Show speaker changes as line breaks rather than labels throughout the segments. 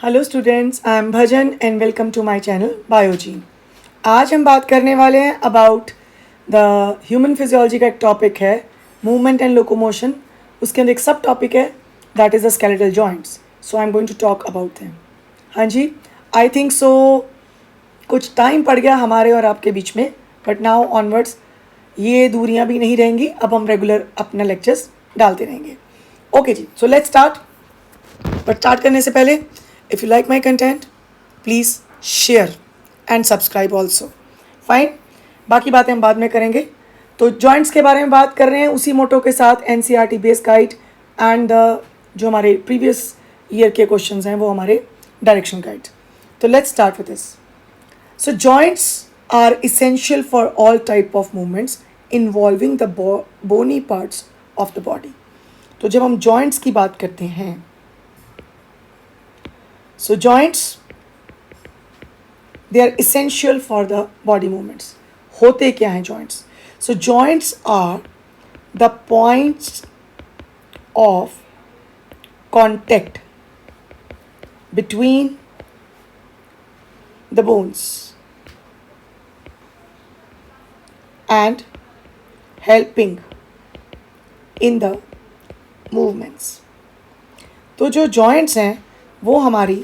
Hello students, I am Bhajan and welcome to my channel BioG. आज हम बात करने वाले हैं अबाउट द ह्यूमन फिजियोलॉजी का एक टॉपिक है मूवमेंट एंड लोकोमोशन। उसके अंदर एक सब टॉपिक है that is the skeletal joints. So I am going to talk about them. हाँ जी, आई थिंक सो कुछ टाइम पड़ गया हमारे और आपके बीच में, बट नाउ ऑनवर्ड्स ये दूरियां भी नहीं रहेंगी। अब हम रेगुलर अपना लेक्चर्स डालते रहेंगे। ओके जी, so let's start. But start करने से पहले, if you like my content please share and subscribe also. Fine, बाकी बातें हम बाद में करेंगे। तो जॉइंट्स के बारे में बात कर रहे हैं उसी मोटो के साथ, NCERT बेस्ड गाइड एंड जो हमारे प्रीवियस ईयर के क्वेश्चंस हैं वो हमारे डायरेक्शन गाइड। तो let's start with this. So joints are essential for all type of movements involving the bony parts of the body. तो जब हम joints की बात करते हैं, so joints they are essential for the body movements. होते क्या हैं joints? So joints are the points of contact between the bones and helping in the movements. तो जो joints हैं वो हमारी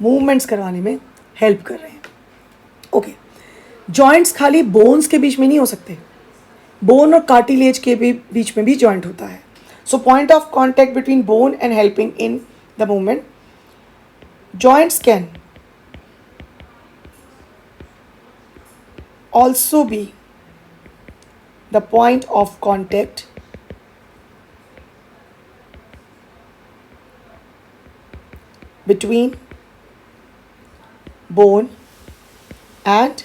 movements करवाने में help कर रहे हैं। ओके, joints खाली bones के बीच में नहीं हो सकते, bone और cartilage के भी बीच में भी joint होता है। So point of contact between bone and helping in the movement. Joints can also be the point of contact between bone and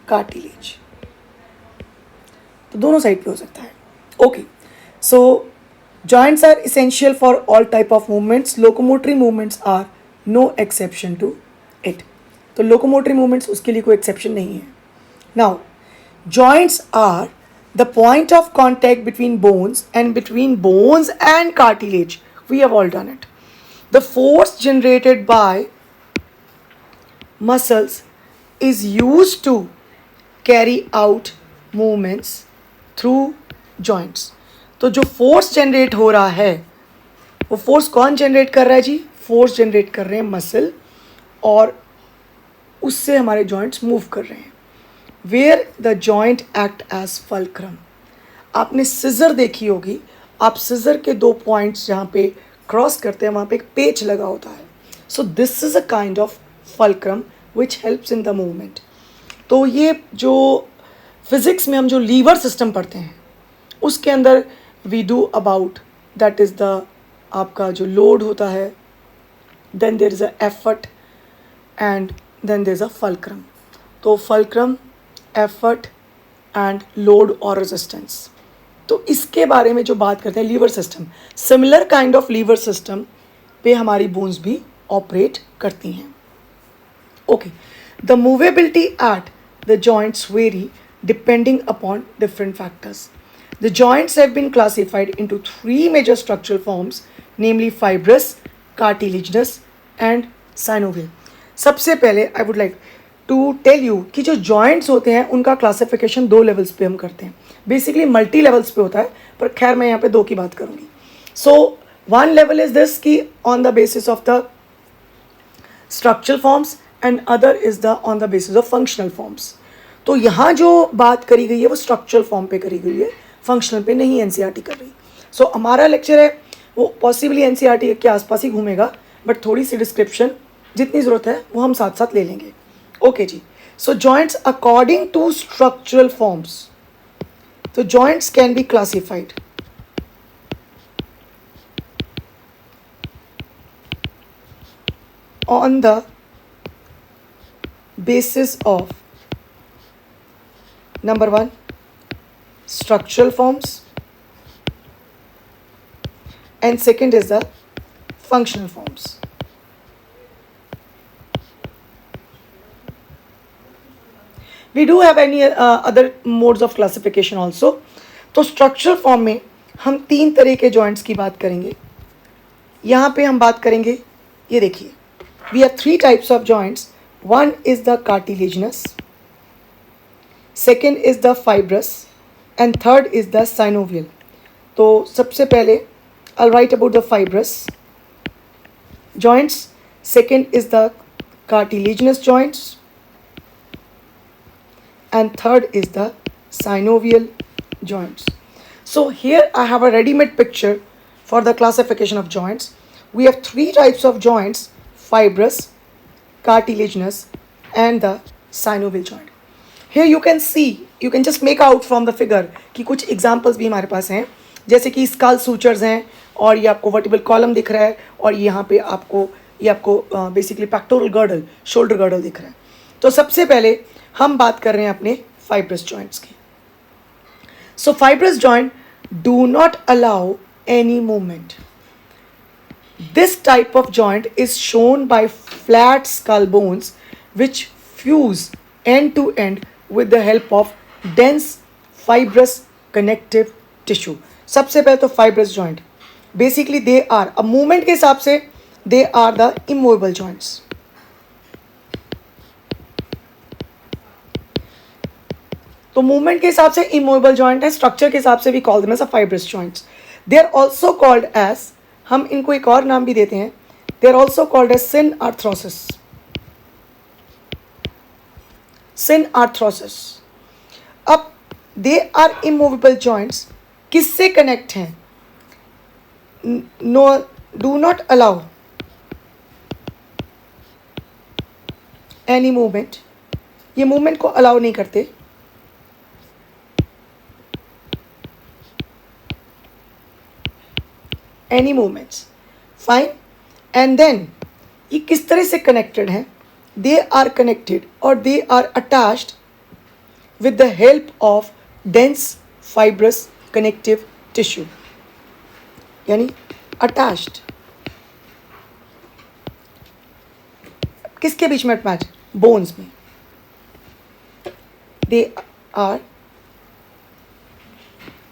cartilage. तो दोनों साइड पे हो सकता है। Okay, so joints are essential for all type of movements. Locomotory movements are no exception to it. तो locomotory movements उसके लिए कोई exception नहीं है। Now, joints are the point of contact between bones and cartilage. We have all done it. The force generated by muscles is used to carry out movements through joints. तो जो force generate हो रहा है वो force कौन generate कर रहा है जी? फोर्स जनरेट कर रहे हैं मसल, और उससे हमारे जॉइंट्स मूव कर रहे हैं। Where the joint act as fulcrum. आपने सिजर देखी होगी, आप सिजर के दो पॉइंट्स जहाँ पे क्रॉस करते हैं वहाँ पे एक पेच लगा होता है। So this is a kind of fulcrum which helps in the movement. तो ये जो फिज़िक्स में हम जो लीवर सिस्टम पढ़ते हैं उसके अंदर we do about that is the आपका जो लोड होता है, then there is a effort and then there is a fulcrum. तो फल्क्रम, एफर्ट एंड लोड और रेजिस्टेंस, तो इसके बारे में जो बात करते हैं lever system, similar kind of lever system पे हमारी बोन्स भी ऑपरेट करती हैं। Okay, the movability at the joints very depending upon different factors. The joints have been classified into three major structural forms, namely fibrous, cartilaginous and synovial. सबसे पहले I would like to tell you कि जो joints होते हैं उनका classification दो levels पे हम करते हैं। Basically multi levels पे होता है, पर खैर मैं यहाँ पे दो की बात करूँगी। So one level is this कि on the basis of the structural forms and other is the on the basis of functional forms. तो यहाँ जो बात करी गई है वो structural form पे करी गई है, फंक्शनल पे नहीं NCERT कर रही। सो हमारा लेक्चर है वो पॉसिबली NCERT के आसपास ही घूमेगा, बट थोड़ी सी डिस्क्रिप्शन जितनी ज़रूरत है वो हम साथ साथ ले लेंगे। ओके जी, so joints according to structural forms, तो joints can be classified on the basis of number one structural forms and second is the functional forms. We do have any other modes of classification also. तो structural form में हम तीन तरह के joints की बात करेंगे। यहाँ पे हम बात करेंगे, ये देखिए we have three types of joints. One is the cartilaginous, second is the fibrous, and third is the synovial. तो सबसे पहले I'll write about the fibrous joints, second is the cartilaginous joints, and third is the synovial joints. So here I have a ready-made picture for the classification of joints. We have three types of joints: fibrous, cartilaginous, and the synovial joint. Here you can see, you can just make out from the figure कि कुछ examples भी हमारे पास हैं, जैसे कि skull sutures हैं, और ये आपको vertebral column दिख रहा है, और यहाँ पे आपको ये आपको basically pectoral girdle, shoulder girdle दिख रहा है. तो सबसे पहले हम बात कर रहे हैं अपने fibrous joints की. So fibrous joint do not allow any movement. This type of joint is shown by flat skull bones which fuse end to end with the help of dense fibrous connective tissue. सबसे पहले तो fibrous joint. Basically they are, अब movement के हिसाब से they are the immovable joints. तो movement के हिसाब से इमूवेबल जॉइंट है, स्ट्रक्चर के हिसाब से भी call them as a fibrous joints. They are also called as, हम इनको एक और नाम भी देते हैं, they are also called as synarthrosis. Synarthrosis. अब दे आर इमूवेबल जॉइंट्स, किससे कनेक्ट हैं? No, do not allow any movement. ये मूवमेंट को अलाउ नहीं करते. Any movements, fine. And then ये किस तरह से कनेक्टेड हैं? दे आर कनेक्टेड और they are attached with the help of dense fibrous connective tissue. यानी अटैच्ड किसके बीच में अटैच? बोन्स में. They are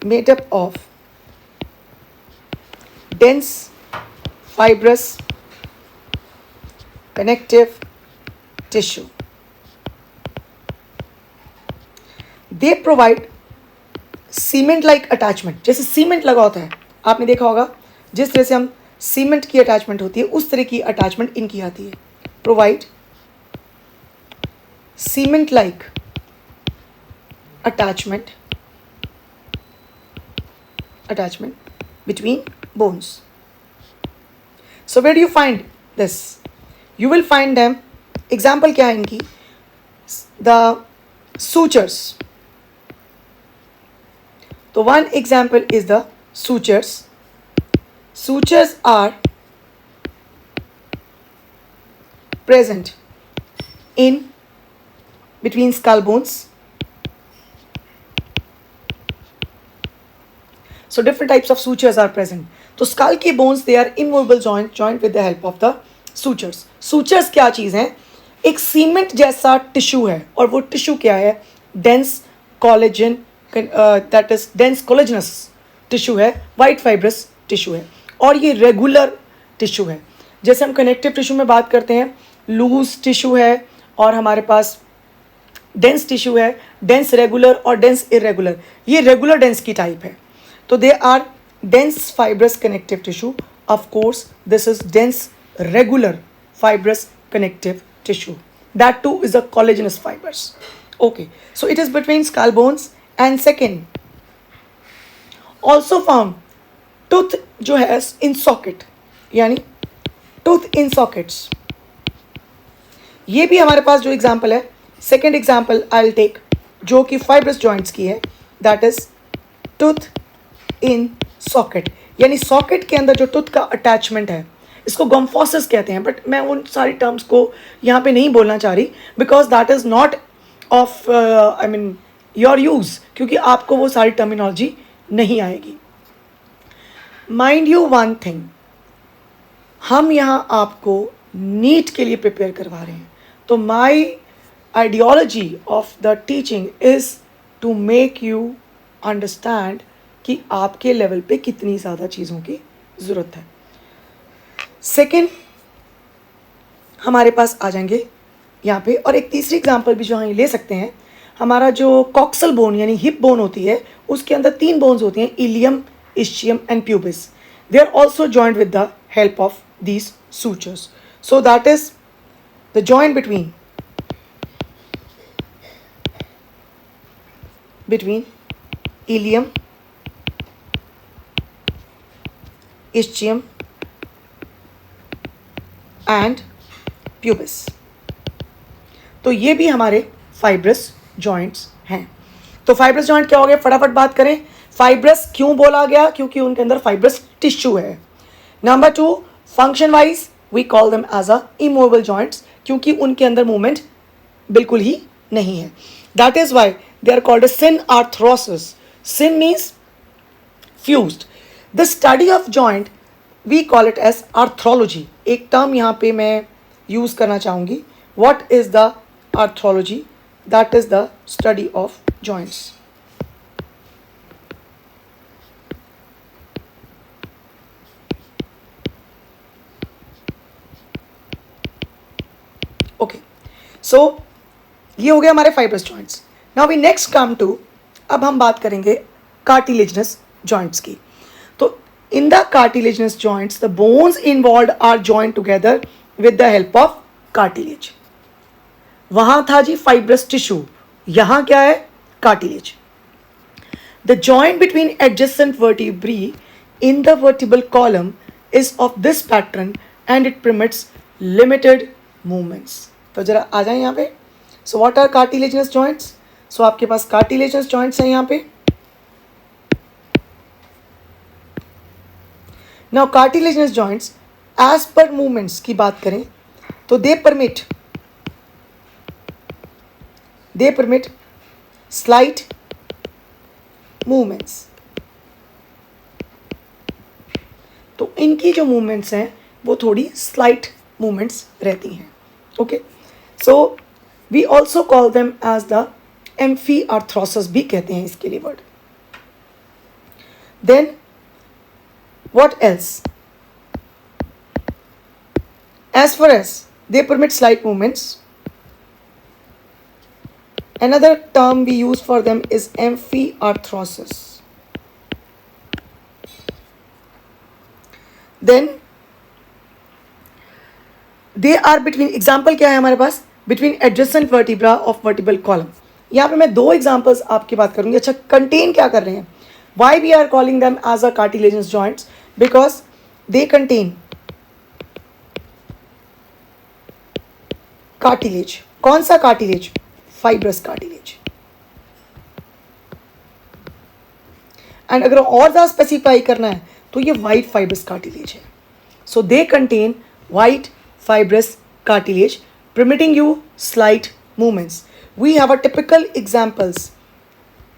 made up of dense fibrous connective tissue. They provide cement like attachment. जैसे cement लगा होता है, आपने देखा होगा, जिस तरह से हम सीमेंट की अटैचमेंट होती है उस तरह की अटैचमेंट इनकी आती है. Provide cement like attachment between bones. So where do you find this? You will find them, example क्या है इनकी? The sutures. तो one example is the sutures. Sutures are present in between skull bones. So different types of sutures are present. तो skull की bones they are immovable joint with the help of the sutures. Sutures क्या चीज़ हैं? एक cement जैसा tissue है, और वो tissue क्या है? Dense collagen, that is dense collagenous tissue है, वाइट फाइब्रस टिश्यू है, और ये रेगुलर टिश्यू है. जैसे हम कनेक्टिव टिश्यू में बात करते हैं, लूज टिश्यू है और हमारे पास डेंस टिश्यू है, डेंस रेगुलर और डेंस इरेगुलर. ये रेगुलर डेंस की टाइप है. तो they are dense fibrous connective tissue. Of course, this is dense regular fibrous connective tissue. That too is a collagenous fibers. Okay, so it is between skull bones. And second, also found tooth जो है in socket, यानी tooth in sockets. ये भी हमारे पास जो example है, second example I will take, जो कि फाइब्रस जॉइंट्स की है, that is tooth in socket. यानी सॉकेट के अंदर जो टूथ का अटैचमेंट है, इसको गम्फोसिस कहते हैं, बट मैं उन सारी टर्म्स को यहाँ पे नहीं बोलना चाह रही, because that is not of I mean your use, क्योंकि आपको वो सारी टर्मिनोलॉजी नहीं आएगी. माइंड यू वन थिंग, हम यहाँ आपको नीट के लिए प्रिपेयर करवा रहे हैं. तो my ideology of the teaching is to make you understand कि आपके लेवल पे कितनी ज़्यादा चीज़ों की ज़रूरत है. सेकेंड, हमारे पास आ जाएंगे यहाँ पे। और एक तीसरी एग्जांपल भी जो हम ले सकते हैं, हमारा जो कॉक्सल बोन यानी हिप बोन होती है, उसके अंदर 3 बोन्स होती हैं, ilium, ischium and pubis. They are also joint with the help of these sutures. So that is the joint between ilium, ischium and pubis। तो ये भी हमारे फाइब्रस जॉइंट्स हैं। तो फाइब्रस जॉइंट क्या हो गया, फटाफट बात करें। फाइब्रस क्यों बोला गया, क्योंकि उनके अंदर फाइब्रस टिश्यू है। Number 2, function wise we call them as a immovable joints, क्योंकि उनके अंदर मूवमेंट बिल्कुल ही नहीं है। That is why they are called as synarthrosis. Syn means fused. The study of joint we call it as arthrology. एक term यहाँ पे मैं यूज करना चाहूँगी. What is the arthrology? That is the study of joints. Okay, so ये हो गया हमारे fibrous joints. Now we next come to, अब हम बात करेंगे कार्टिलेजनस जॉइंट्स की। तो in the cartilaginous joints the bones involve are joint together with the help of cartilage. वहां था जी फाइब्रस टिश्यू, यहां क्या है, cartilage. The joint between adjacent vertebrae in the vertebral column is of this pattern and it permits limited movements. तो जरा आ जाए यहाँ पे। So what are cartilaginous joints? So आपके पास कार्टिलेजनस जॉइंट्स हैं यहाँ पे। नाउ कार्टिलेजनस जॉइंट्स एज पर मूवमेंट्स की बात करें तो दे परमिट स्लाइट मूवमेंट्स। तो इनकी जो मूवमेंट्स हैं वो थोड़ी स्लाइट मूवमेंट्स रहती हैं। Okay, so we also call them as the amphiarthrosis भी कहते हैं इसके लिए word. Then what else? As far as they permit slight movements, another term we use for them is amphiarthrosis. Then they are between, example क्या है हमारे पास, between adjacent vertebra of vertebral column। यहाँ पे मैं 2 एग्जाम्पल्स आपकी बात करूंगी। अच्छा, कंटेन क्या कर रहे हैं? Why we are calling them as a cartilaginous joints? Because they contain cartilage। कौन सा cartilage? Fibrous cartilage। एंड अगर और ज़्यादा स्पेसिफाई करना है तो ये white fibrous cartilage है। So they contain white fibrous cartilage permitting you slight movements। We have a typical examples.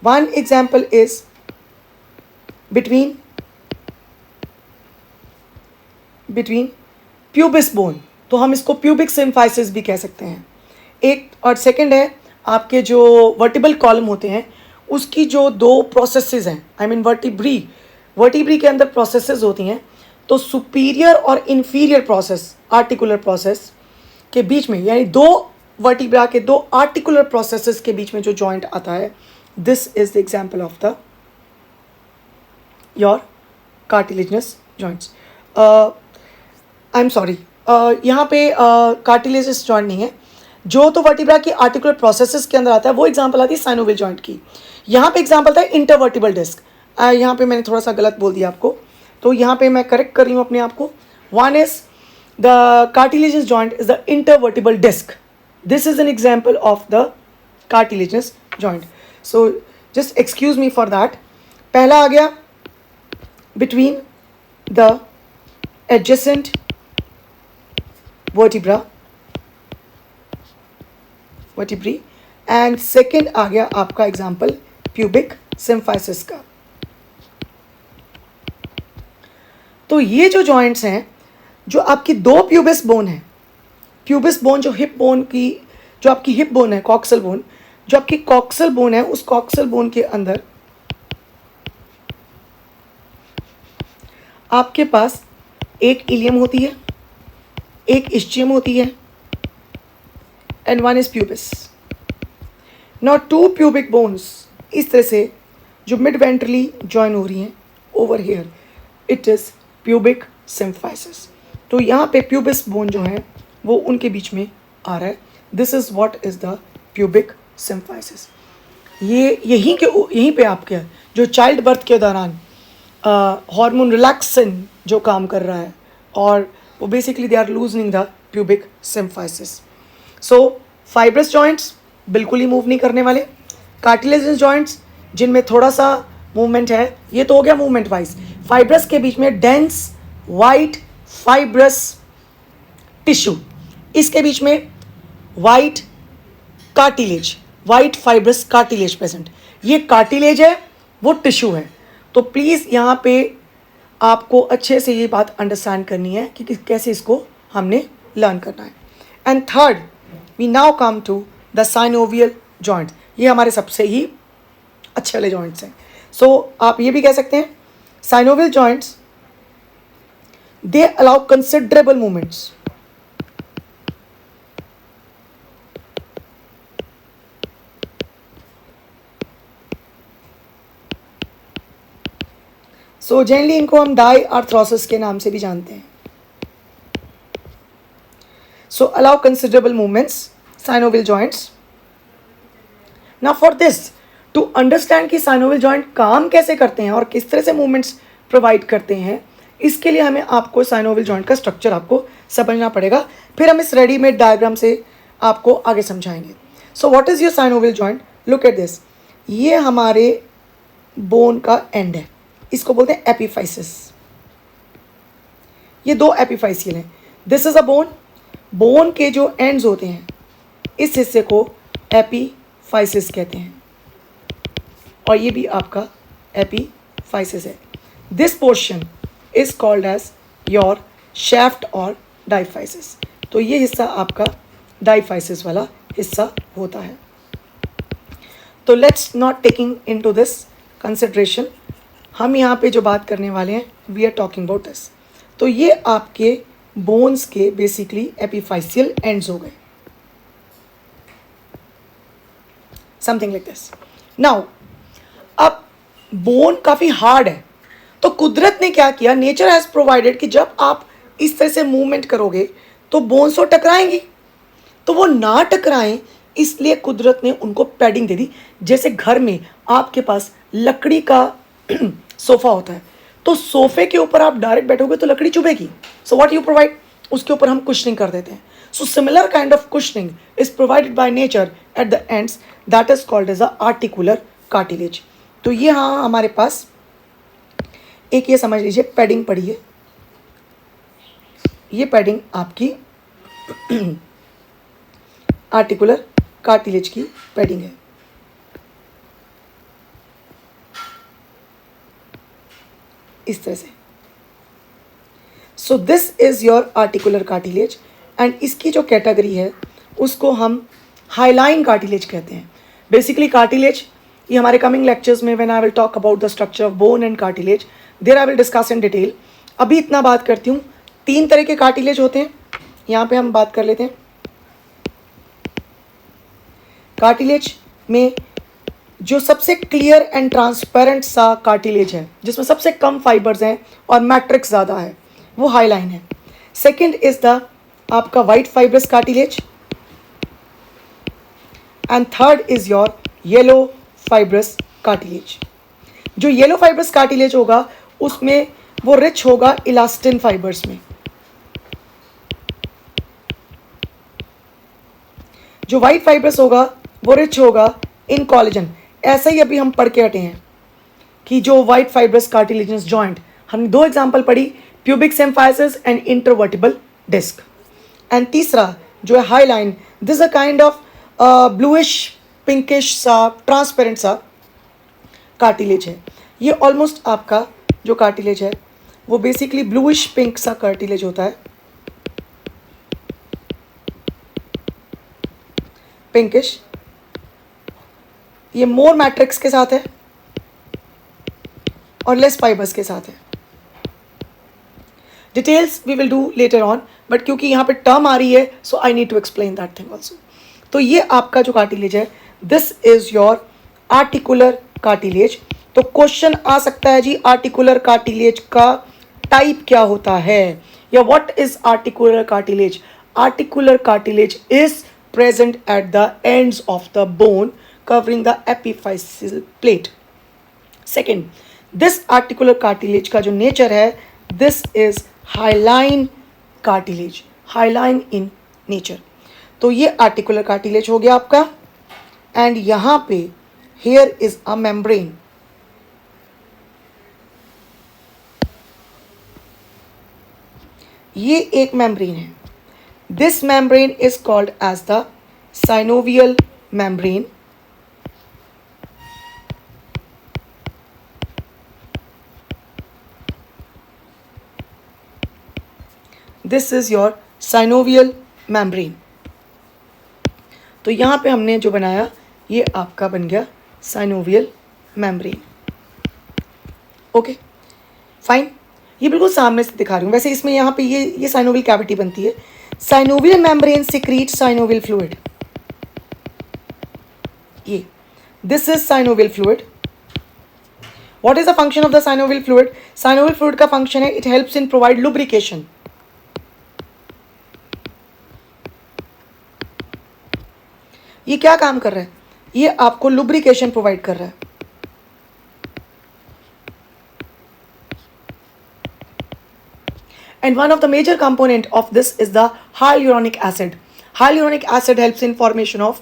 One example is between pubis bone, तो हम इसको pubic symphysis भी कह सकते हैं एक। और सेकंड है आपके जो वर्टिबल कॉलम होते हैं उसकी जो 2 प्रोसेसेस हैं, आई मीन वर्टिब्री के अंदर प्रोसेसेस होती हैं। तो सुपीरियर और इन्फीरियर प्रोसेस, आर्टिकुलर प्रोसेस के बीच में, यानी 2 वर्टिब्रा के 2 आर्टिकुलर प्रोसेसेस के बीच में जो जॉइंट आता है, this is the example of the your cartilaginous joints. I am sorry, यहाँ पे कार्टिलेजनस जॉइंट नहीं है। जो तो वर्टिब्रा की आर्टिकुलर प्रोसेसेस के अंदर आता है वो एग्जांपल आती है साइनोवियल जॉइंट की। यहाँ पे एग्जांपल था इंटरवर्टिबल डिस्क। यहाँ पे मैंने थोड़ा सा गलत बोल दिया आपको, तो यहाँ पे मैं करेक्ट कर रही हूँ अपने आप को। One is the cartilaginous joint is the intervertebral disc. This is an example of the cartilaginous joint. So just excuse me for that. पहला आ गया between the adjacent vertebrae and second आ गया आपका एग्जाम्पल pubic symphysis का। तो ये जो joints हैं, जो आपकी 2 प्यूबिस बोन है, प्यूबिस बोन जो हिप बोन की, जो आपकी हिप बोन है, कॉक्सल बोन, जो आपकी कॉक्सल बोन है, उस कॉक्सल बोन के अंदर आपके पास एक इलियम होती है, एक इस्चियम होती है and one is pubis. Now two pubic bones इस तरह से जो मिड वेंट्रली ज्वाइन हो रही हैं over here, it is pubic symphysis. तो यहाँ पे प्यूबिस बोन जो है वो उनके बीच में आ रहा है. This is what is the pubic symphysis. ये यहीं पे आपके जो चाइल्ड बर्थ के दौरान हार्मोन रिलैक्सिन जो काम कर रहा है और वो basically they are loosening the pubic symphysis. So fibrous joints बिल्कुल ही मूव नहीं करने वाले. कार्टिलेजियस जॉइंट्स जिनमें थोड़ा सा मूवमेंट है, ये तो हो गया मूवमेंट वाइज. फाइब्रस के बीच में डेंस वाइट फाइब्रस टिश्यू, इसके बीच में white cartilage, white fibrous cartilage present. ये कार्टिलेज है, वो टिश्यू है. तो प्लीज़ यहाँ पे आपको अच्छे से ये बात अंडरस्टैंड करनी है कि कैसे इसको हमने लर्न करना है. And third, we now come to the synovial joint. ये हमारे सबसे ही अच्छे वाले जॉइंट्स हैं. सो आप ये भी कह सकते हैं synovial joints they allow considerable movements. So generally इनको हम डाई आर्थ्रोसिस के नाम से भी जानते हैं. So allow considerable movements synovial joints. Now for this to understand कि साइनोवियल जॉइंट काम कैसे करते हैं और किस तरह से मूवमेंट्स प्रोवाइड करते हैं, इसके लिए हमें आपको साइनोवियल जॉइंट का स्ट्रक्चर आपको समझना पड़ेगा. फिर हम इस रेडीमेड डायग्राम से आपको आगे समझाएंगे. So what is your synovial joint? Look at this. ये हमारे बोन का एंड है, इसको बोलते हैं एपीफाइसिस. ये दो एपीफाइसियल हैं. This is a bone. Bone के जो एंड्स होते हैं इस हिस्से को एपीफाइसिस कहते हैं और ये भी आपका एपीफाइसिस है. This portion is called as your shaft और डाइफाइसिस. तो ये हिस्सा आपका डाइफाइसिस वाला हिस्सा होता है. तो let's not taking into this consideration. हम यहाँ पे जो बात करने वाले हैं we are talking about this. तो ये आपके बोन्स के बेसिकली एपीफाइसियल एंड्स हो गए, समथिंग लाइक दिस. नाउ अब बोन काफ़ी हार्ड है, तो कुदरत ने क्या किया, नेचर हैज़ प्रोवाइडेड कि जब आप इस तरह से मूवमेंट करोगे तो बोन्स तो टकराएंगी, तो वो ना टकराएं इसलिए कुदरत ने उनको पैडिंग दे दी. जैसे घर में आपके पास लकड़ी का सोफ़ा होता है, तो सोफ़े के ऊपर आप डायरेक्ट बैठोगे तो लकड़ी चुभेगी. सो व्हाट यू प्रोवाइड, उसके ऊपर हम कुशनिंग कर देते हैं. So similar kind of cushioning is provided by nature at the ends, that is called as a articular cartilage. तो ये हाँ हमारे पास एक ये समझ लीजिए पैडिंग पड़ी है. ये पैडिंग आपकी आर्टिकुलर कार्टिलेज की पैडिंग है. इस तरह से. So this is your articular cartilage and इसकी जो कैटेगरी है उसको हम हाईलाइन कार्टिलेज कहते हैं. बेसिकली कार्टिलेज ये हमारे कमिंग लेक्चर्स में when I will talk about the structure of bone and cartilage there I will discuss in detail. अभी इतना बात करती हूँ. 3 तरह के कार्टिलेज होते हैं, यहाँ पे हम बात कर लेते हैं. कार्टिलेज में जो सबसे क्लियर एंड ट्रांसपेरेंट सा कार्टिलेज है जिसमें सबसे कम फाइबर्स हैं और मैट्रिक्स ज़्यादा है, वो हाईलाइन है. सेकंड इज द आपका white fibrous cartilage and third is your yellow fibrous cartilage. जो येलो फाइब्रस कार्टिलेज होगा उसमें वो रिच होगा इलास्टिन फाइबर्स में. जो वाइट फाइब्रस होगा वो रिच होगा इन कोलेजन. ऐसा ही अभी हम पढ़ के हटे हैं कि जो वाइट फाइब्रस कार्टिलेजिनस जॉइंट, हमने 2 एग्जाम्पल पढ़ी, pubic symphysis and intervertebral disc. And तीसरा जो है hyaline, this a kind of bluish pinkish सा ट्रांसपेरेंट सा कार्टिलेज है. ये ऑलमोस्ट आपका जो कार्टिलेज है वो बेसिकली ब्लूइश पिंक सा कार्टिलेज होता है, पिंकिश. ये मोर मैट्रिक्स के साथ है और लेस फाइबर्स के साथ है. Details we will do later on, but क्योंकि यहाँ पे टर्म आ रही है so I need to explain that thing also. तो ये आपका जो कार्टिलेज है, this is your articular cartilage. तो क्वेश्चन आ सकता है जी, आर्टिकुलर कार्टिलेज का टाइप क्या होता है, या what is articular cartilage? Articular cartilage is present at the ends of the bone covering the epiphyseal plate. Second, this articular cartilage का जो nature है, this is hyaline cartilage, hyaline in nature. तो ये articular cartilage हो गया आपका, and यहाँ पे here is a membrane. ये एक membrane है. This membrane is called as the synovial membrane. This is your synovial membrane. तो यहाँ पे हमने जो बनाया, ये आपका बन गया synovial membrane. Okay, fine. ये बिल्कुल सामने से दिखा रही हूँ. वैसे इसमें यहाँ पे ये synovial cavity बनती है. Synovial membrane secretes synovial fluid. ये, this is synovial fluid. What is the function of the synovial fluid? Synovial fluid का function है, it helps in provide lubrication. ये क्या काम कर रहा है? ये आपको lubrication provide कर रहा है. And one of the major component of this is the hyaluronic acid. Hyaluronic acid helps in formation of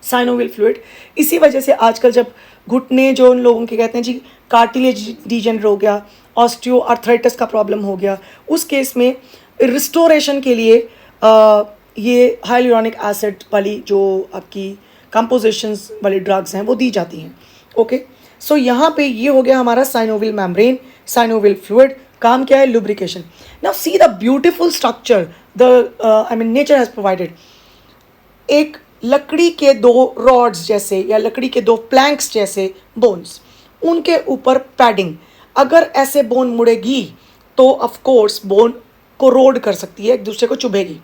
synovial fluid. इसी वजह से आजकल जब घुटने जो उन लोगों के कहते हैं जी कार्टिलेज डिजेनरेट हो गया, ऑस्टियोआर्थराइटिस का प्रॉब्लम हो गया, उस केस में रिस्टोरेशन के लिए ये हाइलुरोनिक एसिड वाली जो आपकी कंपोजिशंस वाली ड्रग्स हैं वो दी जाती हैं. ओके, सो यहाँ पे ये हो गया हमारा साइनोवियल मेम्ब्रेन, साइनोवियल फ्लूइड. काम क्या है? Lubrication. Now see the beautiful structure the I mean nature has provided. एक लकड़ी के दो रॉड्स जैसे या लकड़ी के दो प्लैंक्स जैसे बोन्स, उनके ऊपर पैडिंग. अगर ऐसे बोन मुड़ेगी तो ऑफ कोर्स बोन को रोड कर सकती है, एक दूसरे को चुभेगी,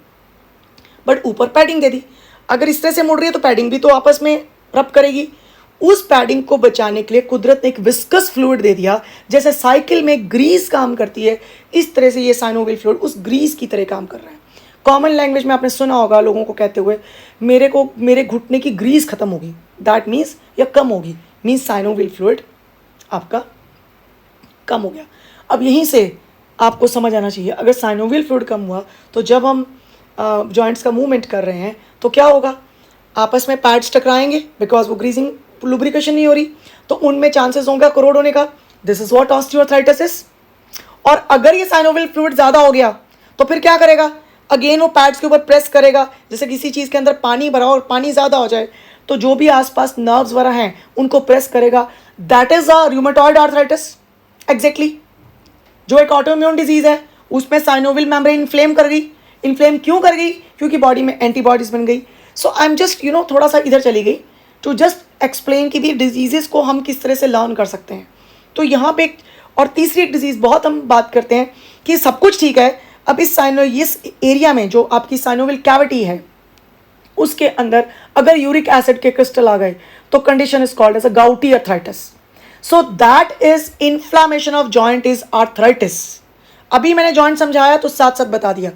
बट ऊपर पैडिंग दे दी. अगर इस तरह से मुड़ रही है तो पैडिंग भी तो आपस में रब करेगी. उस पैडिंग को बचाने के लिए कुदरत ने एक विस्कस फ्लूइड दे दिया. जैसे साइकिल में ग्रीस काम करती है, इस तरह से ये साइनोवियल फ्लूइड उस ग्रीस की तरह काम कर रहा है. कॉमन लैंग्वेज में आपने सुना होगा लोगों को कहते हुए, मेरे घुटने की ग्रीस खत्म होगी, दैट मीन्स या कम होगी, मीन्स साइनोवियल फ्लूइड आपका कम हो गया. अब यहीं से आपको समझ आना चाहिए, अगर साइनोवियल फ्लूइड कम हुआ तो जब हम जॉइंट्स का मूवमेंट कर रहे हैं तो क्या होगा? आपस में पैड्स टकराएंगे, बिकॉज वो ग्रीजिंग लुब्रिकेशन नहीं हो रही, तो उनमें चांसेस होंगे करोड़ होने का. This is what osteoarthritis is. और अगर ये साइनोवियल फ्लूइड ज़्यादा हो गया तो फिर क्या करेगा? अगेन वो पैड्स के ऊपर प्रेस करेगा. जैसे किसी चीज़ के अंदर पानी भरा और पानी ज़्यादा हो जाए तो जो भी आसपास नर्व्स वगैरह हैं उनको प्रेस करेगा. That is a rheumatoid arthritis. Exactly, जो एक ऑटोइम्यून डिजीज है उसमें साइनोवियल मेम्ब्रेन इन्फ्लेम कर गई. इन्फ्लेम क्यों कर गई? क्योंकि बॉडी में एंटीबॉडीज बन गई. सो आई एम जस्ट थोड़ा सा इधर चली गई टू जस्ट एक्सप्लेन कि भी डिजीज़ को हम किस तरह से लर्न कर सकते हैं. तो यहाँ पे और तीसरी एक डिजीज़ बहुत हम बात करते हैं कि सब कुछ ठीक है, अब इस एरिया में जो आपकी साइनोवियल कैविटी है उसके अंदर अगर यूरिक एसिड के क्रिस्टल आ गए तो condition is called as a gouty arthritis. So that is inflammation of joint is arthritis. अभी मैंने जॉइंट समझाया तो साथ साथ बता दिया,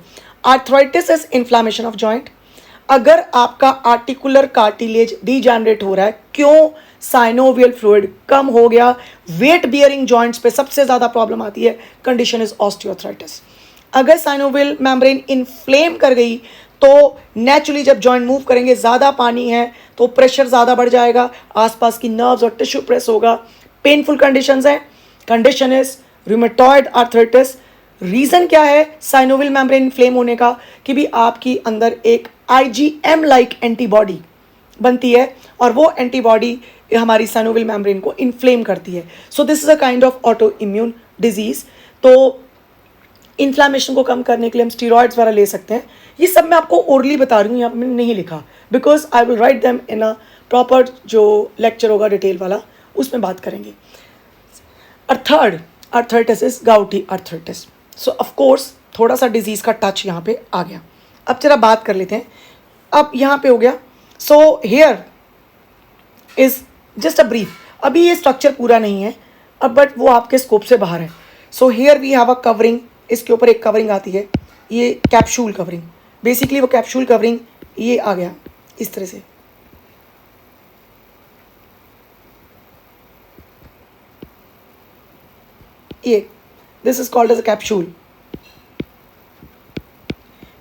arthritis is inflammation of joint. अगर आपका आर्टिकुलर कार्टिलेज डीजेनरेट हो रहा है, क्यों? साइनोवियल फ्लूइड कम हो गया. वेट बियरिंग जॉइंट्स पे सबसे ज़्यादा प्रॉब्लम आती है, कंडीशन इज ऑस्टियोआर्थराइटिस. अगर साइनोवियल मेम्ब्रेन इन्फ्लेम कर गई तो नेचुरली जब जॉइंट मूव करेंगे, ज़्यादा पानी है तो प्रेशर ज़्यादा बढ़ जाएगा, आसपास की नर्व्स और टिश्यू प्रेस होगा, पेनफुल कंडीशंस हैं. Condition is rheumatoid arthritis. Reason क्या है साइनोवियल मेम्ब्रेन इन्फ्लेम होने का? कि भी आपकी अंदर एक IgM लाइक एंटीबॉडी बनती है और वो एंटीबॉडी हमारी साइनोवियल मेम्ब्रेन को इन्फ्लेम करती है. सो this is a kind of auto immune disease. तो इन्फ्लामेशन को कम करने के लिए हम स्टीरॉइड्स वगैरह ले सकते हैं. ये सब मैं आपको ओरली बता रही हूँ, यहाँ पर मैंने नहीं लिखा, because I will write them in a proper जो लेक्चर होगा डिटेल वाला, उसमें बात करेंगे. और third arthritis is gouty arthritis. So of course थोड़ा सा डिजीज़ का टच यहाँ पे आ गया. अब जरा बात कर लेते हैं. अब यहाँ पे हो गया so here is just a brief, अभी ये स्ट्रक्चर पूरा नहीं है अब, बट वो आपके स्कोप से बाहर है. So here we have a covering, इसके ऊपर एक कवरिंग आती है, ये कैप्सूल कवरिंग. बेसिकली वो कैप्सूल कवरिंग ये आ गया इस तरह से. ये this is called as a capsule.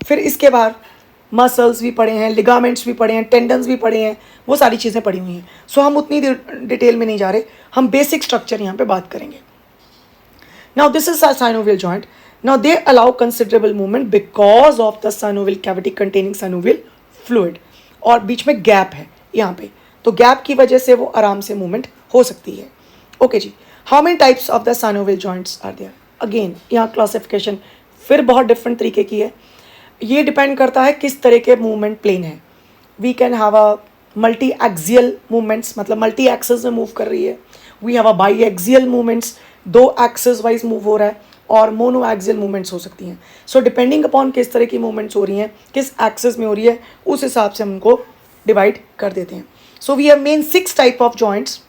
फिर इसके बाद मसल्स भी पड़े हैं, लिगामेंट्स भी पड़े हैं, टेंडन्स भी पड़े हैं, वो सारी चीज़ें पड़ी हुई हैं. सो हम उतनी डिटेल में नहीं जा रहे, हम बेसिक स्ट्रक्चर यहाँ पे बात करेंगे. Now this is synovial joint. Now they allow considerable movement because of the synovial cavity containing synovial fluid. और बीच में गैप है यहाँ पे, तो गैप की वजह से वो आराम से मूवमेंट हो सकती है. ओके जी. How many types of the synovial joints are there? Again यहाँ क्लासिफिकेशन फिर बहुत डिफरेंट तरीके की है. ये डिपेंड करता है किस तरह के मूवमेंट प्लेन है. We can have a multi axial movements, मतलब मल्टी एक्सेस में मूव कर रही है. We have a bi axial movements, दो एक्सेस वाइज मूव हो रहा है, और मोनो एक्सियल मूवमेंट्स हो सकती हैं. सो डिपेंडिंग अपॉन किस तरह की मूवमेंट्स हो रही हैं, किस एक्सेस में हो रही है, उस हिसाब से हम उनको डिवाइड कर देते हैं. So we have main 6 type of joints.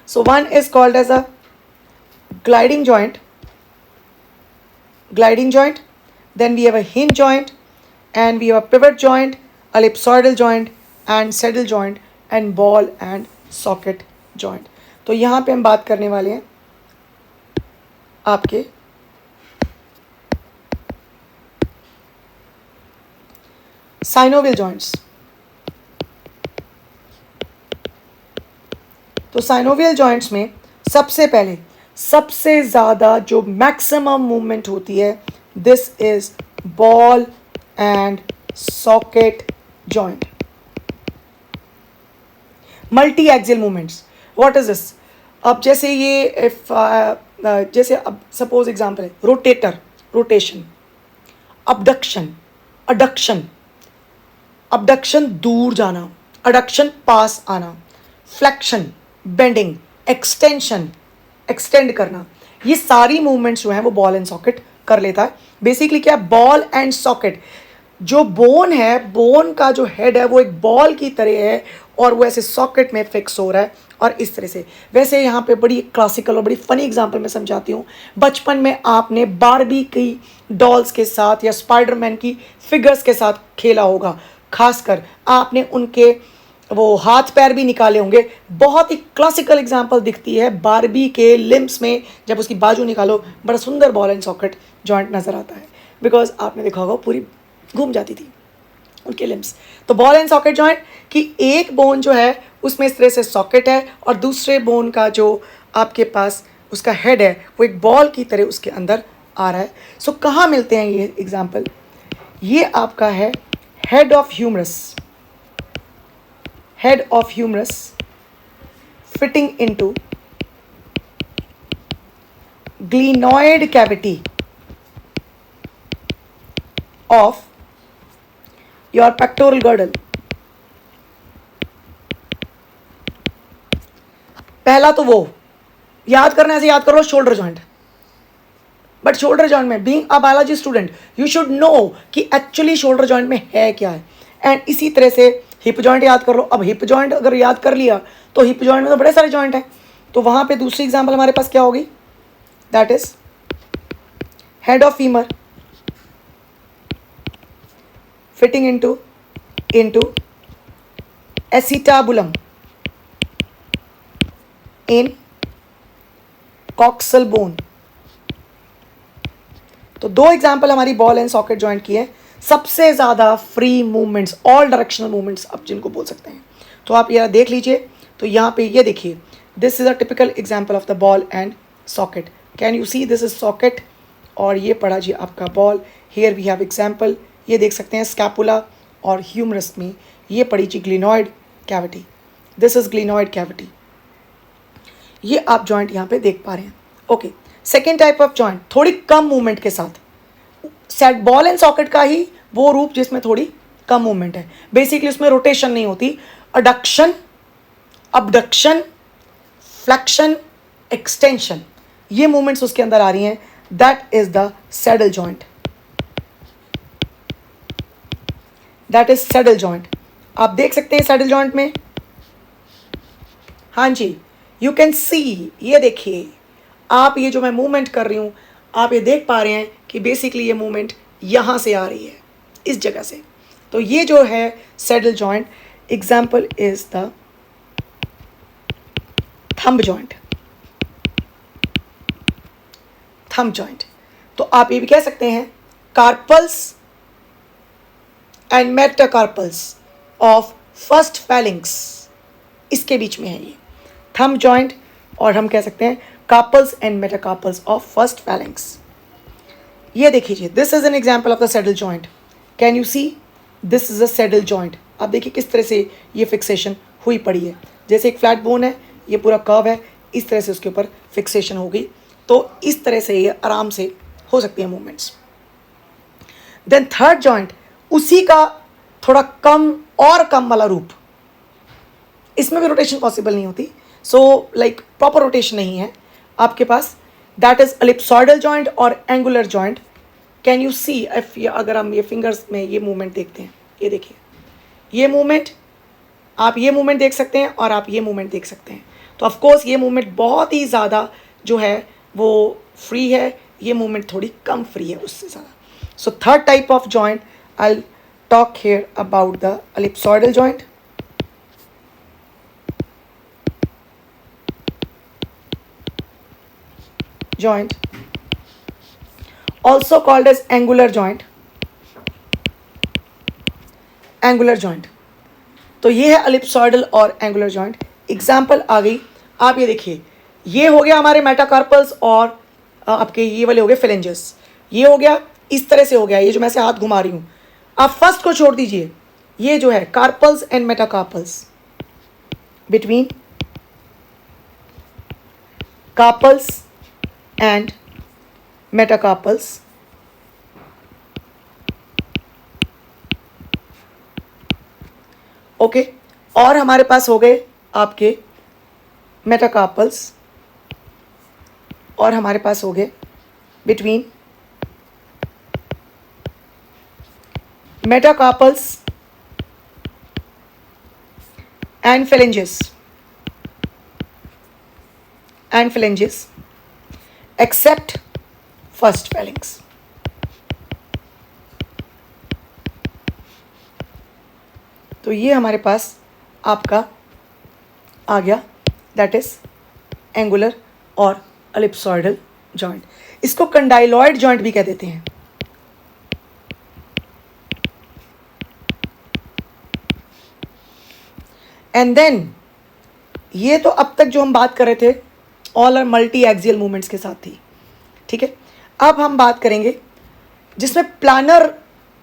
So one is called as a gliding joint, then we have a hinge joint, and we have a pivot joint, ellipsoidal joint, and saddle joint, and ball and socket joint. तो यहाँ पे हम बात करने वाले हैं आपके synovial joints. तो साइनोवियल जॉइंट्स में सबसे पहले सबसे ज़्यादा जो मैक्सिमम मूवमेंट होती है, this is ball and socket joint. Multi axial movements. What is this? अब जैसे ये इफ जैसे अब सपोज एग्जांपल है rotator, rotation, abduction, adduction, abduction दूर जाना, अडक्शन पास आना, फ्लेक्शन बेंडिंग, एक्सटेंशन एक्सटेंड करना, ये सारी मूवमेंट्स जो हैं वो बॉल एंड सॉकेट कर लेता है. बेसिकली क्या, बॉल एंड सॉकेट, जो बोन है, बोन का जो हेड है वो एक बॉल की तरह है और वो ऐसे सॉकेट में फिक्स हो रहा है और इस तरह से. वैसे यहाँ पे बड़ी क्लासिकल और बड़ी फनी एग्जांपल मैं समझाती हूँ. बचपन में आपने बारबी की डॉल्स के साथ या स्पाइडरमैन की फिगर्स के साथ खेला होगा, खासकर आपने उनके वो हाथ पैर भी निकाले होंगे. बहुत ही क्लासिकल एग्जांपल दिखती है बारबी के लिम्स में, जब उसकी बाजू निकालो बड़ा सुंदर बॉल एंड सॉकेट जॉइंट नज़र आता है, बिकॉज आपने देखा होगा पूरी घूम जाती थी उनके लिम्स. तो बॉल एंड सॉकेट जॉइंट की एक बोन जो है उसमें इस तरह से सॉकेट है और दूसरे बोन का जो आपके पास उसका हेड है वो एक बॉल की तरह उसके अंदर आ रहा है. सो कहाँ मिलते हैं ये एग्जाम्पल? ये आपका है head of humerus, head of humerus fitting into glenoid cavity of your pectoral girdle. पहला तो वो याद करना, ऐसे याद करो shoulder joint. But shoulder joint में being a biology student you should know कि एक्चुअली शोल्डर जॉइंट में है क्या है. एंड इसी तरह से हिप जॉइंट याद कर लो. अब हिप जॉइंट अगर याद कर लिया तो हिप जॉइंट में तो बड़े सारे जॉइंट हैं, तो वहाँ पे दूसरी एग्जांपल हमारे पास क्या होगी? That is head of femur fitting into acetabulum in coxal bone. तो दो एग्जांपल हमारी बॉल एंड सॉकेट जॉइंट की है. सबसे ज़्यादा free movements, all directional movements आप जिनको बोल सकते हैं. तो आप ये देख लीजिए. तो यहाँ पे ये देखिए, this is a typical example of the ball and socket. Can you see, this is socket और ये पड़ा जी आपका ball. Here we have example, ये देख सकते हैं स्कैपुला और ह्यूमरस में ये पड़ी जी glenoid cavity. This is glenoid cavity. ये आप जॉइंट यहाँ पे देख पा रहे हैं. Okay, second type of joint थोड़ी कम मूवमेंट के साथ, सेट बॉल एंड सॉकेट का ही वो रूप जिसमें थोड़ी कम मूवमेंट है. बेसिकली उसमें रोटेशन नहीं होती. अडक्शन, अबडक्शन, फ्लेक्शन, एक्सटेंशन, ये मूवमेंट्स उसके अंदर आ रही हैं. That is the saddle joint. That is saddle joint. आप देख सकते हैं सैडल जॉइंट में, हाँ जी, यू कैन सी, ये देखिए आप, ये जो मैं मूवमेंट कर रही हूँ आप ये देख पा रहे हैं कि बेसिकली ये मूवमेंट यहाँ से आ रही है, इस जगह से। तो ये जो है saddle joint, example is the thumb joint, thumb joint. तो आप ये भी कह सकते हैं carpals and metacarpals of first phalanges, इसके बीच में है ये थंब जॉइंट, और हम कह सकते हैं carpals and metacarpals of first phalanges. ये देखिए, this is an example of the saddle joint, can you see, this is a saddle joint. आप देखिए किस तरह से ये फिक्सेशन हुई पड़ी है, जैसे एक फ्लैट बोन है, ये पूरा कर्व है, इस तरह से उसके ऊपर फिक्सेशन हो गई। तो इस तरह से ये आराम से हो सकती है मूवमेंट्स। देन थर्ड जॉइंट, उसी का थोड़ा कम और कम वाला रूप, इसमें भी रोटेशन पॉसिबल नहीं होती, सो लाइक प्रॉपर रोटेशन नहीं है आपके पास, दैट इज एलिप्सॉइडल जॉइंट और angular joint. Can you see, if अगर हम ये फिंगर्स में ये मूवमेंट देखते हैं, ये देखिए ये मूवमेंट, आप ये मूवमेंट देख सकते हैं और आप ये मूवमेंट देख सकते हैं। तो ऑफ कोर्स ये मूवमेंट बहुत ही ज़्यादा जो है वो फ्री है, ये मूवमेंट थोड़ी कम फ्री है उससे ज़्यादा। So third type of joint I will talk here about the ellipsoidal joint. Joint, also called as angular joint, angular joint। तो ये है एलिप्सॉइडल और एंगुलर जॉइंट। एग्जाम्पल आ गई, आप ये देखिए, ये हो गया हमारे मेटाकार्पल्स और आपके ये वाले हो गए फेलेंजेस, ये हो गया इस तरह से हो गया, ये जो मैं ऐसे हाथ घुमा रही हूँ। आप फर्स्ट को छोड़ दीजिए, ये जो है carpals and metacarpals, between carpals and metacarpals, okay और हमारे पास हो गए आपके मेटाकार्पल्स, और हमारे पास हो गए between metacarpals and phalanges, accept first phalanx। तो ये हमारे पास आपका आ गया, दैट इज एंगुलर और एलिप्सॉइडल जॉइंट। इसको कंडाइलॉइड जॉइंट भी कह देते हैं। एंड देन ये तो अब तक जो हम बात कर रहे थे all are multi axial movements के साथ थी, ठीक है। अब हम बात करेंगे जिसमें प्लानर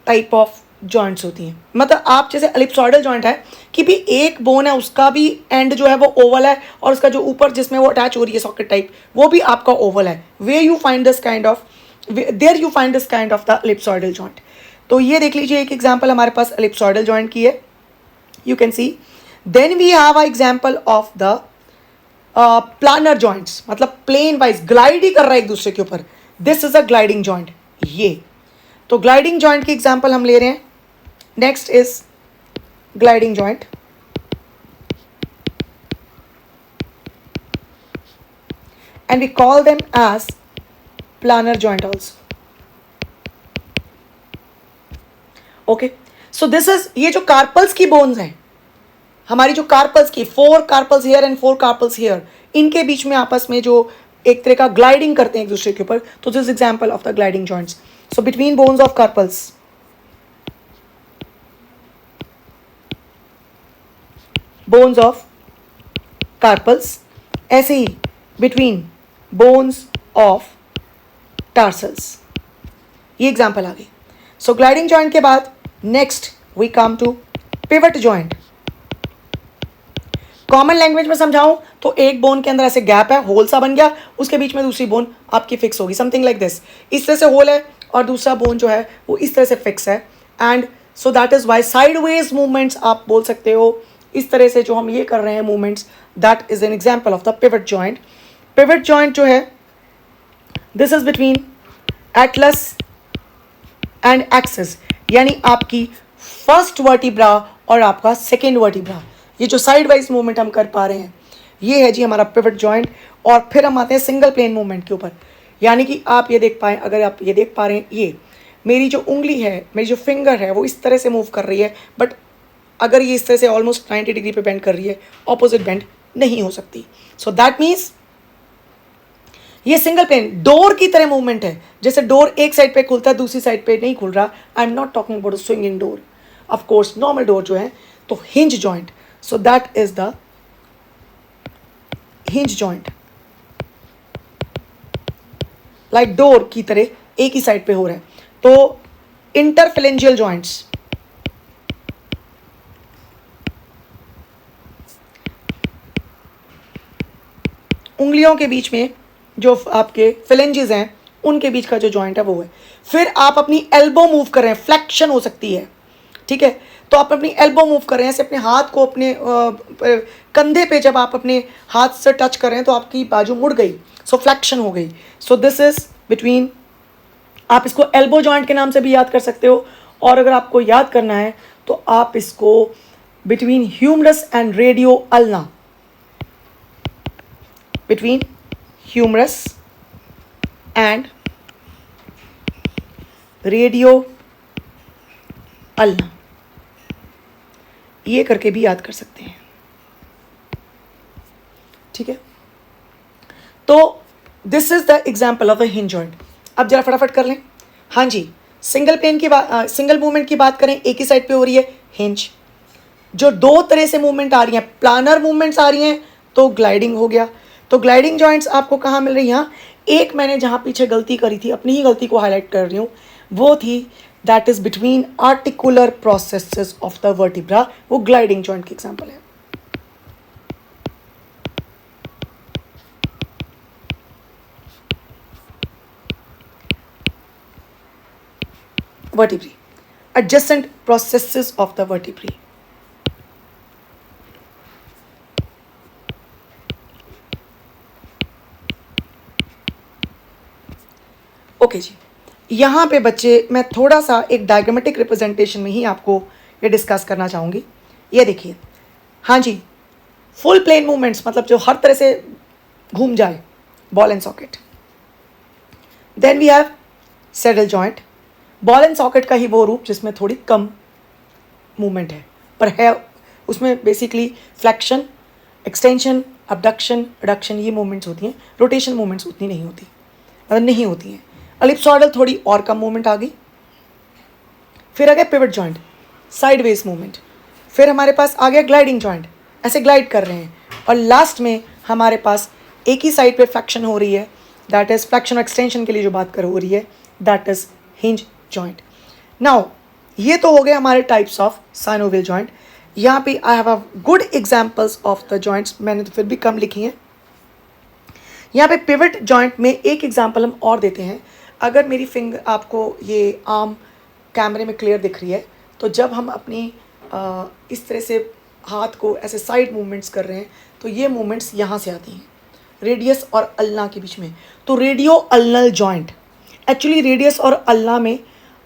टाइप ऑफ जॉइंट्स होती हैं, मतलब आप जैसे एलिप्सॉइडल जॉइंट है कि भी एक बोन है, उसका भी एंड जो है वो ओवल है, और उसका जो ऊपर जिसमें वो अटैच हो रही है सॉकेट टाइप, वो भी आपका ओवल है। Way you find this kind of, there you find this kind of the ellipsoidal joint. तो ये देख लीजिए, एक एग्जाम्पल हमारे पास एलिप्सॉइडल जॉइंट की है, you can see. Then we have a example of the planar joints, मतलब प्लेन वाइज ग्लाइड ही कर रहा है एक दूसरे के ऊपर, this is a gliding joint. ये तो ग्लाइडिंग जॉइंट की एग्जाम्पल हम ले रहे हैं। Next is gliding joint, and we call them as planar joint also, okay. So this is, ये जो कार्पल्स की बोन्स हैं हमारी, जो कार्पल्स की 4 carpals here and 4 carpals here, इनके बीच में आपस में जो एक तरह का ग्लाइडिंग करते हैं एक दूसरे के ऊपर, तो this example of the gliding joints. So between bones of carpals, bones of carpals, ऐसे ही बिटवीन बोन्स ऑफ टार्सल्स, ये एग्जाम्पल आ गई। सो ग्लाइडिंग जॉइंट के बाद next we come to pivot joint. Common language में समझाऊं तो एक बोन के अंदर ऐसे गैप है, होल सा बन गया, उसके बीच में दूसरी बोन आपकी फिक्स होगी, समथिंग लाइक दिस। इस तरह से होल है और दूसरा बोन जो है वो इस तरह से फिक्स है, and so that is why sideways movements आप बोल सकते हो। इस तरह से जो हम ये कर रहे हैं movements, that is an example of the pivot joint. Pivot joint जो है, this is between atlas and axis, यानी आपकी फर्स्ट वर्टिब्रा और आपका सेकेंड वर्टिब्रा। ये जो साइड वाइज मूवमेंट हम कर पा रहे हैं ये है जी हमारा पिवट जॉइंट। और फिर हम आते हैं सिंगल प्लेन मूवमेंट के ऊपर, यानी कि आप ये देख पाएँ, अगर आप ये देख पा रहे हैं, ये मेरी जो उंगली है, मेरी जो फिंगर है वो इस तरह से मूव कर रही है, बट अगर ये इस तरह से ऑलमोस्ट 90 डिग्री पे बेंड कर रही है, ऑपोजिट बेंड नहीं हो सकती। सो दैट मीन्स ये सिंगल प्लेन डोर की तरह मूवमेंट है। जैसे डोर एक साइड पे खुलता है, दूसरी साइड पे नहीं खुल रहा। I am not talking about swinging door, of course normal door जो है, तो hinge joint. So that is the hinge joint, like door की तरह एक ही साइड पे हो रहा है। तो इंटरफिलेंजियल जॉइंट्स, उंगलियों के बीच में जो आपके फिलेंजेस हैं उनके बीच का जो जॉइंट है वो है। फिर आप अपनी एल्बो मूव कर रहे हैं, फ्लेक्शन हो सकती है, ठीक है। तो आप अपनी एल्बो मूव कर रहे हैं, ऐसे अपने हाथ को अपने कंधे पे जब आप अपने हाथ से टच कर रहे हैं तो आपकी बाजू मुड़ गई, सो फ्लेक्शन हो गई। सो दिस इज बिटवीन, आप इसको एल्बो जॉइंट के नाम से भी याद कर सकते हो, और अगर आपको याद करना है तो आप इसको between humerus and radio ulna, between humerus and radio ulna, ये करके भी याद कर सकते हैं, ठीक है। तो this is the example of a hinge joint. अब जरा फटाफट कर लें। हाँ जी, सिंगल प्लेन की बात, सिंगल मूवमेंट की बात करें, एक ही साइड पे हो रही है हिंज। जो दो तरह से मूवमेंट आ रही हैं, प्लानर मूवमेंट्स आ रही हैं तो ग्लाइडिंग हो गया। तो ग्लाइडिंग जॉइंट्स आपको कहाँ मिल रही हैं? यहाँ एक मैंने जहाँ पीछे गलती करी थी, अपनी ही गलती को हाईलाइट कर रही हूँ, वो थी that is between articular processes of the vertebra, वो ग्लाइडिंग जॉइंट की एग्जाम्पल है। vertebrae, adjacent processes of the vertebrae. Okay जी, यहाँ पे बच्चे मैं थोड़ा सा एक डायग्रामेटिक रिप्रेजेंटेशन में ही आपको ये डिस्कस करना चाहूँगी। ये देखिए, हाँ जी, फुल प्लेन मूवमेंट्स मतलब जो हर तरह से घूम जाए, ball and socket. Then we have saddle joint, ball and socket का ही वो रूप जिसमें थोड़ी कम मूवमेंट है, पर है उसमें basically flexion, extension, abduction, reduction, ये मूवमेंट्स होती हैं। रोटेशन मूवमेंट्स उतनी नहीं होती, मतलब नहीं होती हैं। एलिप्सोइडल थोड़ी और कम मूवमेंट आ गई। फिर आ गया पिवट जॉइंट, साइडवेज मूवमेंट। फिर हमारे पास आ गया ग्लाइडिंग जॉइंट, ऐसे ग्लाइड कर रहे हैं। और लास्ट में हमारे पास एक ही साइड पे फ्लैक्शन हो रही है, दैट इज फ्लैक्शन एक्सटेंशन के लिए जो बात कर हो रही है, that is hinge joint. Now ये तो हो गए हमारे टाइप्स ऑफ साइनोवियल जॉइंट। यहाँ पे I have a good examples of the joints, मैंने तो फिर भी कम लिखी हैं। यहाँ पे पिवट जॉइंट में एक एग्जाम्पल हम और देते हैं। अगर मेरी फिंगर, आपको ये आर्म कैमरे में क्लियर दिख रही है, तो जब हम अपनी इस तरह से हाथ को ऐसे साइड मूवमेंट्स कर रहे हैं तो ये मूवमेंट्स यहाँ से आती हैं, रेडियस और अल्ना के बीच में। तो रेडियो अल्नल जॉइंट, एक्चुअली रेडियस और अल्ना में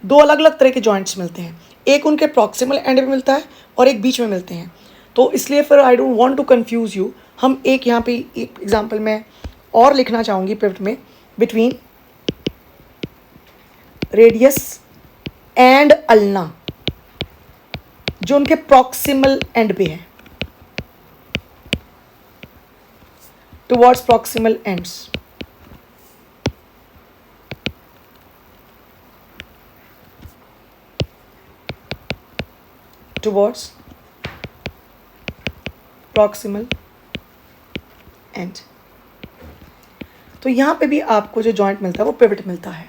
दो अलग अलग तरह के जॉइंट्स मिलते हैं, एक उनके प्रॉक्सिमल एंड में मिलता है और एक बीच में मिलते हैं। तो इसलिए फिर I don't want to confuse you, हम एक यहाँ पे एक एग्जांपल में और लिखना चाहूँगी पिवट में, बिटवीन रेडियस एंड अल्ना, जो उनके प्रॉक्सिमल एंड पे है, towards proximal ends. towards proximal end। तो यहाँ पे भी आपको जो जॉइंट मिलता है वो पिवट मिलता है।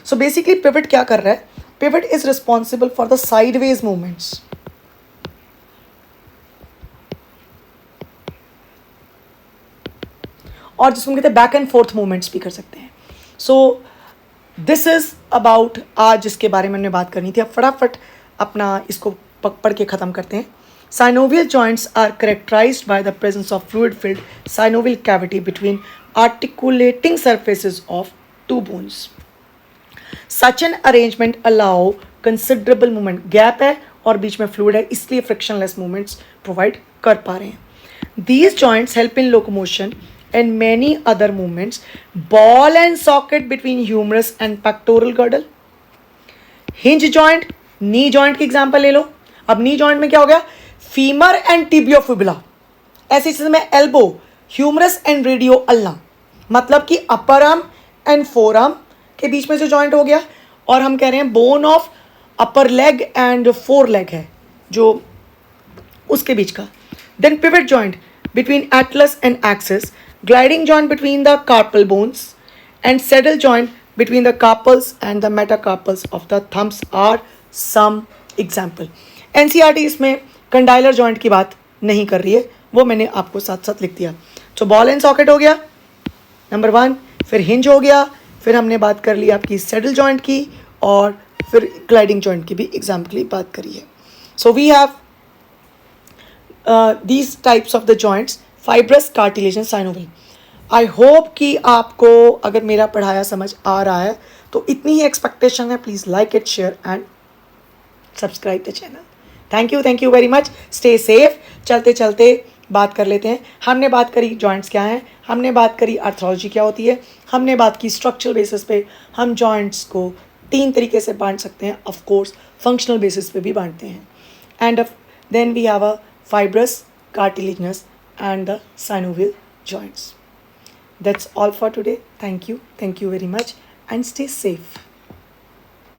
सो बेसिकली पिवट क्या कर रहा है? Pivot is responsible for the sideways movements. और जिसको कहते हैं बैक एंड फोर्थ मूवमेंट्स भी कर सकते हैं। सो दिस इज अबाउट आज जिसके बारे में हमने बात करनी थी। अब फटाफट अपना इसको पढ़ के ख़त्म करते हैं। Synovial joints are characterized by the presence of fluid-filled synovial cavity between articulating surfaces of two bones. Such an arrangement allow considerable movement, gap है और बीच में फ्लूइड है, इसलिए फ्रिक्शनलेस मूवमेंट्स प्रोवाइड कर पा रहे हैं। These joints help in locomotion and many other movements. Ball and socket between humerus and pectoral girdle. Hinge joint, knee joint की एग्जांपल ले लो। अब नी जॉइंट में क्या हो गया, फीमर एंड टिबियोफिबुला। ऐसी चीज में elbow, humerus and radio ulna, मतलब कि upper arm and forearm के बीच में जो जॉइंट हो गया। और हम कह रहे हैं bone of upper leg and foreleg है जो उसके बीच का। Then pivot joint between atlas and axis, gliding joint between the carpal bones and saddle joint between the carpals and the metacarpals of the thumbs are some example. NCERT इसमें कंडाइलर joint की बात नहीं कर रही है, वो मैंने आपको साथ साथ लिख दिया। तो बॉल एंड सॉकेट हो गया नंबर 1, फिर हिंज हो गया, फिर हमने बात कर ली आपकी सेडल जॉइंट की, और फिर ग्लाइडिंग जॉइंट की भी एग्जाम्पल बात करी है। So we have these types of the joints, fibrous, cartilaginous, synovial. I hope कि आपको अगर मेरा पढ़ाया समझ आ रहा है तो इतनी ही एक्सपेक्टेशन है। Please like it, share and subscribe the channel. Thank you very much. Stay safe. चलते चलते बात कर लेते हैं। हमने बात करी जॉइंट्स क्या हैं, हमने बात करी आर्थरोलॉजी क्या होती है, हमने बात की स्ट्रक्चरल बेसिस पे हम जॉइंट्स को 3 तरीके से बांट सकते हैं। ऑफ कोर्स फंक्शनल बेसिस पे भी बांटते हैं। And then we have a fibrous, cartilaginous and the synovial joints. That's all for today. Thank you very much, and stay safe.